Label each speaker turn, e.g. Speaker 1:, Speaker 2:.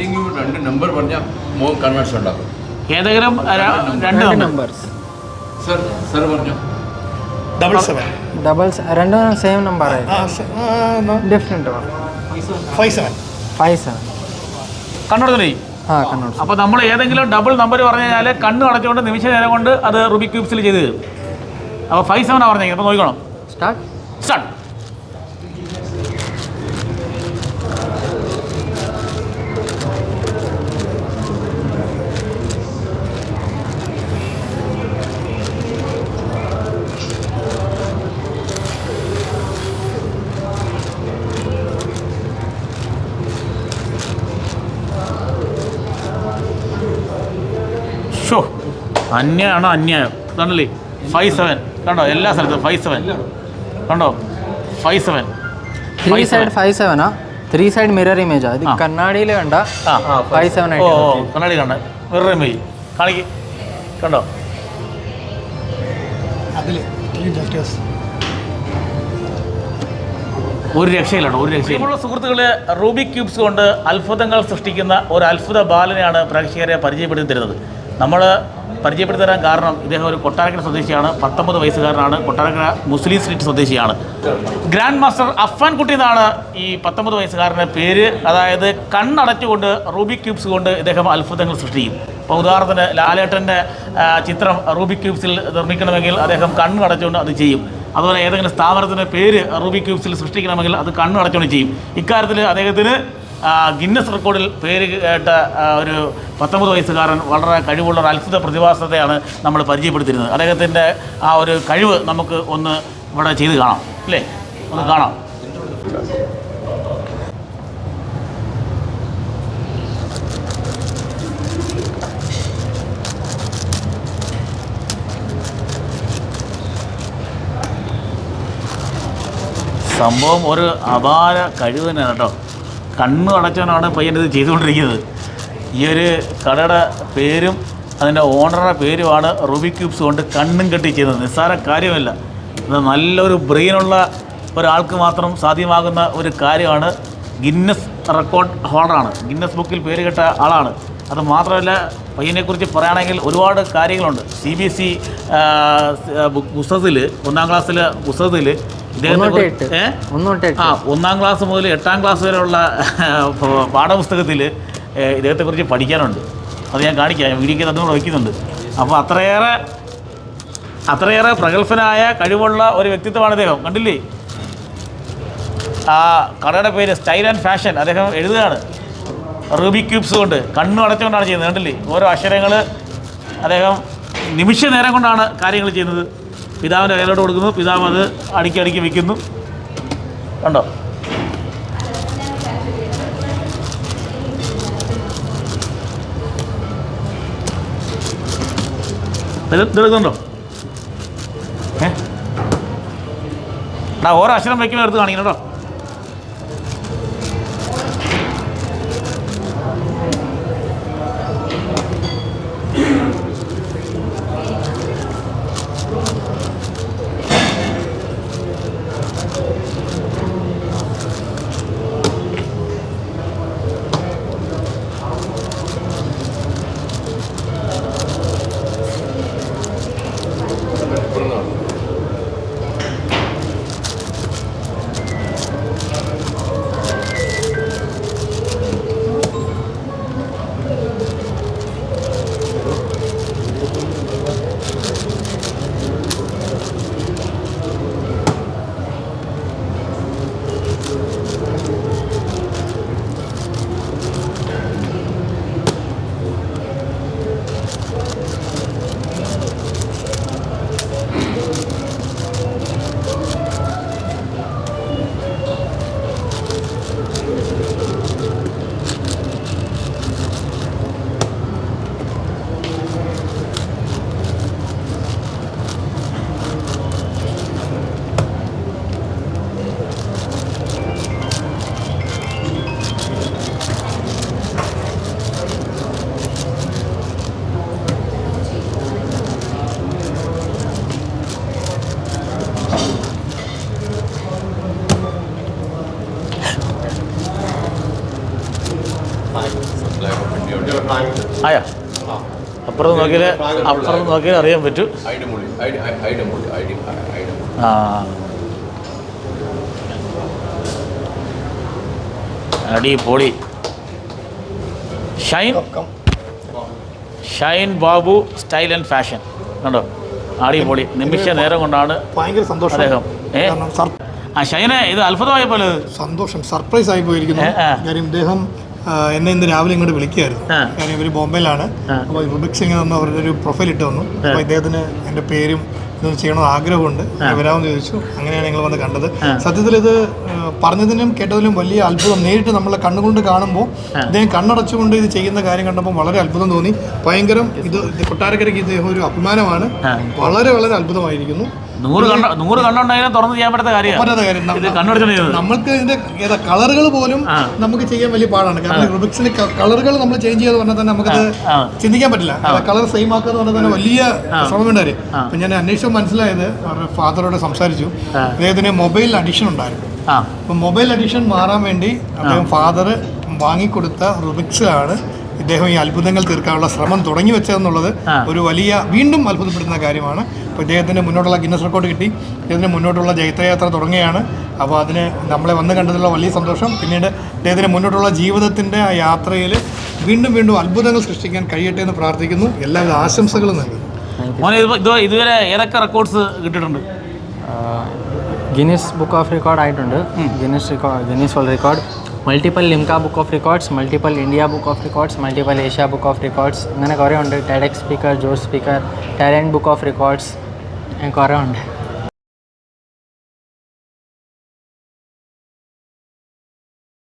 Speaker 1: ഏതെങ്കിലും 2 നമ്പർ പറഞ്ഞാൽ മോൻ കൺവേർഷൻ ഉണ്ടാക്കും.
Speaker 2: ഏതെങ്കിലും 2 നമ്പർ.
Speaker 1: സർ പറഞ്ഞോ.
Speaker 3: 77 രണ്ടും സെയിം നമ്പർ ഡിഫറെൻറ്റ് 57
Speaker 2: കണ്ണടച്ചില്ലേ?
Speaker 3: കണ്ണോട്.
Speaker 2: അപ്പോൾ നമ്മൾ ഏതെങ്കിലും ഡബിൾ നമ്പർ പറഞ്ഞു കഴിഞ്ഞാൽ കണ്ണ് അടച്ചുകൊണ്ട് നിമിഷ നേരം കൊണ്ട് അത് റുബിക് ക്യൂബ്സിൽ ചെയ്ത് തരും. അപ്പോൾ 57 പറഞ്ഞേക്കുന്നത്. അപ്പോൾ നോക്കണം. സ്റ്റാർട്ട്. അന്യാണോ അന്യായം കണ്ടല്ലേ? 57 കണ്ടോ? എല്ലാ സ്ഥലത്തും 57 കണ്ടോ? 57
Speaker 3: 3 സൈഡ് 57 3 സൈഡ് മിറർ ഇമേജാ. ഇത് കണ്ണാടിയിൽ കണ്ട 57
Speaker 2: ഓ കണ്ണാടി കണ്ട മിറർ ഇമേജ് കാണിക്ക്. കണ്ടോ? ഒരു രക്ഷയിലാണ്, ഒരു രക്ഷയിലുള്ള സുഹൃത്തുക്കളെ. റൂബിക് ക്യൂബ്സ് കൊണ്ട് അത്ഭുതങ്ങൾ സൃഷ്ടിക്കുന്ന ഒരു അത്ഭുത ബാലനെയാണ് പ്രേക്ഷകരെ പരിചയപ്പെടുത്തി തരുന്നത്. നമ്മൾ പരിചയപ്പെടുത്തി തരാൻ കാരണം ഇദ്ദേഹം ഒരു കൊട്ടാരക്കര സ്വദേശിയാണ്. 19 വയസ്സുകാരനാണ്. കൊട്ടാരക്കര മുസ്ലിം സ്ട്രീറ്റ് സ്വദേശിയാണ്. ഗ്രാൻഡ് മാസ്റ്റർ അഫ്ഫാൻ കുട്ടി എന്നാണ് ഈ 19 വയസ്സുകാരൻ്റെ പേര്. അതായത് കണ്ണടച്ചുകൊണ്ട് റൂബിക് ക്യൂബ്സ് കൊണ്ട് ഇദ്ദേഹം അത്ഭുതങ്ങൾ സൃഷ്ടിക്കും. ഇപ്പോൾ ഉദാഹരണത്തിന് ലാലേട്ടൻ്റെ ചിത്രം റൂബിക് ക്യൂബ്സിൽ നിർമ്മിക്കണമെങ്കിൽ അദ്ദേഹം കണ്ണടച്ചുകൊണ്ട് അത് ചെയ്യും. അതുപോലെ ഏതെങ്കിലും സ്ഥാപനത്തിൻ്റെ പേര് റൂബിക് ക്യൂബ്സിൽ സൃഷ്ടിക്കണമെങ്കിൽ അത് കണ്ണടച്ചുകൊണ്ട് ചെയ്യും. ഇക്കാര്യത്തിൽ അദ്ദേഹത്തിന് ഗിന്നസ് റെക്കോർഡിൽ പേര് കേട്ട ഒരു 19 വയസ്സുകാരൻ വളരെ കഴിവുള്ള ഒരു അത്ഭുത പ്രതിഭാസത്തെയാണ് നമ്മൾ പരിചയപ്പെടുത്തിയിരുന്നത്. അദ്ദേഹത്തിൻ്റെ ആ ഒരു കഴിവ് നമുക്ക് ഒന്ന് ഇവിടെ ചെയ്ത് കാണാം അല്ലേ? ഒന്ന് കാണാം. സംഭവം ഒരു അപാര കഴിവ് തന്നെയാണ് കേട്ടോ. കണ്ണ് അടച്ചവനാണ് പയ്യൻ ഇത് ചെയ്തുകൊണ്ടിരിക്കുന്നത്. ഈ ഒരു കടയുടെ പേരും അതിൻ്റെ ഓണറുടെ പേരുമാണ് റൂബിക് ക്യൂബ്സ് കൊണ്ട് കണ്ണും കെട്ടി ചെയ്യുന്നത്. നിസ്സാര കാര്യമല്ല. ഇത് നല്ലൊരു ബ്രെയിനുള്ള ഒരാൾക്ക് മാത്രം സാധ്യമാകുന്ന ഒരു കാര്യമാണ്. Guinness record ഹോൾഡറാണ്. ഗിന്നസ് ബുക്കിൽ പേര് കേട്ട ആളാണ്. അത് മാത്രമല്ല, പയ്യനെക്കുറിച്ച് പറയുകയാണെങ്കിൽ ഒരുപാട് കാര്യങ്ങളുണ്ട്. CBSE പുസ്തകത്തിൽ 1ാം ക്ലാസ്സിലെ പുസ്തകത്തിൽ ഇദ്ദേഹത്തെ 1ാം ക്ലാസ് മുതൽ 8ാം ക്ലാസ് വരെയുള്ള പാഠപുസ്തകത്തിൽ ഇദ്ദേഹത്തെക്കുറിച്ച് പഠിക്കാനുണ്ട്. അത് ഞാൻ കാണിക്കാം, വീഡിയോയ്ക്ക് അതുകൂടെ വയ്ക്കുന്നുണ്ട്. അപ്പോൾ അത്രയേറെ പ്രഗത്ഭനായ കഴിവുള്ള ഒരു വ്യക്തിത്വമാണ് ഇദ്ദേഹം. കണ്ടില്ലേ? ആ കടയുടെ പേര് സ്റ്റൈൽ ആൻഡ് ഫാഷൻ. അദ്ദേഹം എഴുതുകയാണ് റൂബിക് ക്യൂബ്സ് കൊണ്ട് കണ്ണു അടച്ചുകൊണ്ടാണ് ചെയ്യുന്നത്. കണ്ടില്ലേ? ഓരോ അക്ഷരങ്ങൾ അദ്ദേഹം നിമിഷ നേരം കൊണ്ടാണ് കാര്യങ്ങൾ ചെയ്യുന്നത്. പിതാവിൻ്റെ കയ്യിലോട്ട് കൊടുക്കുന്നു, പിതാവ് അത് അടുക്കി വയ്ക്കുന്നു. കണ്ടോ? ഇതെടുക്കുന്നുണ്ടോ? ഓരോ അക്ഷരം വയ്ക്കുമ്പോൾ എടുത്ത് കാണിക്കണം കേട്ടോ. ആയാ അപ്പുറത്ത് നോക്കിയാൽ അറിയാൻ പറ്റും. ആ അടിപൊളി. Shine Babu style and fashion കണ്ടോ, അടിപൊളി. നിമിഷ നേരം കൊണ്ടാണ്
Speaker 4: ഭയങ്കര സന്തോഷം
Speaker 2: അദ്ദേഹം. ഷൈനെ ഇത് അത്ഭുതമായ പോലെ
Speaker 4: സന്തോഷം, സർപ്രൈസ് ആയി പോയിരിക്കുന്നു. കാര്യം ഇദ്ദേഹം എന്നെ ഇന്ന് രാവിലെ ഇങ്ങോട്ട് വിളിക്കുകയായിരുന്നു. കാര്യം ഇവർ ബോംബെയിലാണ്. അപ്പോൾ റുബിക് സിംഗ് എന്ന് അവരുടെ ഒരു പ്രൊഫൈൽ ഇട്ട് വന്നു. അപ്പോൾ ഇദ്ദേഹത്തിന് എൻ്റെ പേരും ഇതൊന്നും ചെയ്യണമെന്ന് ആഗ്രഹമുണ്ട്, വരാമെന്ന് ചോദിച്ചു. അങ്ങനെയാണ് ഞങ്ങൾ വന്ന് കണ്ടത്. സത്യത്തിൽ ഇത് പറഞ്ഞതിനും കേട്ടതിലും വലിയ അത്ഭുതം. നേരിട്ട് നമ്മളെ കണ്ണുകൊണ്ട് കാണുമ്പോൾ ഇദ്ദേഹം കണ്ണടച്ചുകൊണ്ട് ഇത് ചെയ്യുന്ന കാര്യം കണ്ടപ്പോൾ വളരെ അത്ഭുതം തോന്നി. ഭയങ്കരം ഇത് കൊട്ടാരക്കരയ്ക്ക് ഇദ്ദേഹം ഒരു അഭിമാനമാണ്. വളരെ വളരെ അത്ഭുതമായിരിക്കുന്നു.
Speaker 2: 100 കണ്ണുണ്ടെങ്കിലും തുറന്ന് ചെയ്യാൻ പറ്റാത്ത കാര്യം.
Speaker 4: നമ്മൾക്ക് ഇതിന്റെ കളറുകൾ പോലും നമുക്ക് ചെയ്യാൻ വലിയ പാടാണ്. കാരണം റുബിക്സിന് കളറുകൾ നമ്മൾ ചേഞ്ച് ചെയ്യാന്ന് പറഞ്ഞാൽ തന്നെ നമുക്കത് ചിന്തിക്കാൻ പറ്റില്ല. കളർ സെയിം ആക്കുക എന്ന് പറഞ്ഞാൽ തന്നെ വലിയ ശ്രമം കാര്യം. അപ്പം ഞാൻ അന്വേഷിച്ചപ്പോൾ മനസ്സിലായത്, അവരുടെ ഫാദറോട് സംസാരിച്ചു, അദ്ദേഹത്തിന് മൊബൈൽ അഡിക്ഷൻ ഉണ്ടായിരുന്നു. അപ്പം മൊബൈൽ അഡിക്ഷൻ മാറാൻ വേണ്ടി അദ്ദേഹം ഫാദർ വാങ്ങിക്കൊടുത്ത റുബിക്സ് ആണ് ഇദ്ദേഹം ഈ അത്ഭുതങ്ങൾ തീർക്കാനുള്ള ശ്രമം തുടങ്ങി വെച്ചതെന്നുള്ളത് ഒരു വലിയ വീണ്ടും അത്ഭുതപ്പെടുത്തുന്ന കാര്യമാണ്. അപ്പോൾ ഇദ്ദേഹത്തിന് മുന്നോട്ടുള്ള ഗിന്നസ് റെക്കോർഡ് കിട്ടി. ഇദ്ദേഹത്തിന് മുന്നോട്ടുള്ള ജൈത്രയാത്ര തുടങ്ങുകയാണ്. അപ്പോൾ അതിന് നമ്മളെ വന്ന് കണ്ടതിലുള്ള വലിയ സന്തോഷം. പിന്നീട് ഇദ്ദേഹത്തിന് മുന്നോട്ടുള്ള ജീവിതത്തിൻ്റെ ആ യാത്രയിൽ വീണ്ടും വീണ്ടും അത്ഭുതങ്ങൾ സൃഷ്ടിക്കാൻ കഴിയട്ടെ എന്ന് പ്രാർത്ഥിക്കുന്നു. എല്ലാവിധ ആശംസകളും നൽകുന്നു.
Speaker 2: ഇതുവരെ ഏതൊക്കെ റെക്കോർഡ്സ് കിട്ടിയിട്ടുണ്ട്?
Speaker 3: ഗിന്നസ് ബുക്ക് ഓഫ് റെക്കോർഡ് ആയിട്ടുണ്ട്. Guinness world record, multiple Limca book of records, multiple India book of records, multiple Asia book of records, അങ്ങനെ കുറേ ഉണ്ട്. TEDx speaker, Jose speaker, talent book of records, കുറേ ഉണ്ട്.